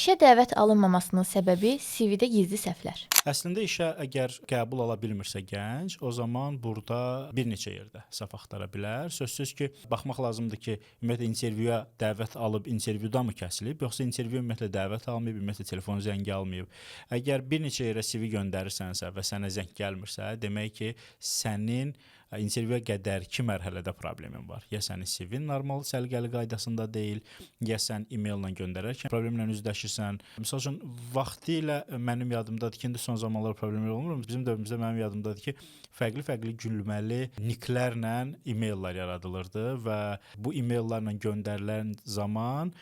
İşə dəvət alınmamasının səbəbi CV-də gizli səhvlər. Əslində işə əgər qəbul ala bilmirsə gənc, o zaman burada bir neçə yerdə səhv axtara bilər. Sözsüz ki, baxmaq lazımdır ki, ümumiyyətlə intervyuya dəvət alıb intervyuda mı kəsilib, yoxsa intervyu ümumiyyətlə dəvət almayıb, ümumiyyətlə telefon zəngi almayıb. Əgər bir neçə yerə CV göndərirsənsə və sənə zəng gəlmirsə, demək ki, sənin intervyuya qədərki mərhələdə problemin var. Ya sənin CV-n normal səliqəli qaydasında deyil, ya sən e-maillə göndərərkən problemlə üzləşirsən. Məsəl üçün vaxtilə mənim yadımdadır ki, indi son zamanlar problemlər olmur. Bizim dövrümüzdə mənim yadımdadır ki, fərqli-fərqli gülməli nicklərlə e-maillər yaradılırdı və bu e-maillərlə göndərilən zaman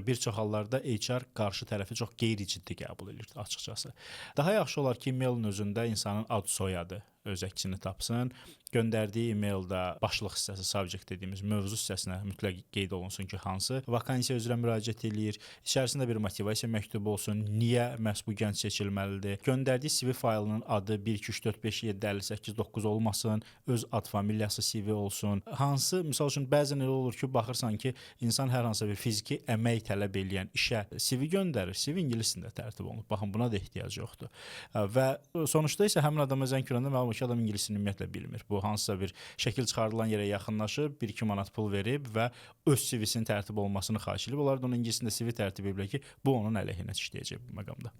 bir çox hallarda HR qarşı tərəfi çox qeyri-ciddi qəbul edirdi açıqcası. Daha yaxşı olar ki, e-mailin özündə insanın ad soyadı öz əksini tapsın. Göndərdiyi e-maildə başlıq hissəsi, subject dediyimiz mövzu hissəsinə mütləq qeyd olunsun ki, hansı vakansiya üzrə müraciət eləyir. İçərisində bir motivasiya məktubu olsun, niyə məhz bu gənc seçilməlidir. Göndərdiyi CV faylının adı 1 2 3 4 5 7 58 9 olmasın, öz ad familiyası CV olsun. Hansı, məsəl üçün bəzən elə olur ki, baxırsan ki, insan hər hansı bir fiziki əmək tələb eləyən işə CV göndərir. CV ingilis dilində tərtib olunub. Baxın, buna da ehtiyac yoxdur. Və sonuçta isə həmin adama zəng vuranda məlum ki, adam ingilis dilini ümumiyyətlə bilmir. Bu hansısa bir şəkil çıxarılan yerə yaxınlaşıb 1-2 manat pul verib və öz CV-sinin tərtib olmasını xahiş edib. Onlar da onun ingilis dilində CV tərtib ediblər ki, bu onun əleyhinə işləyəcək bu məqamda.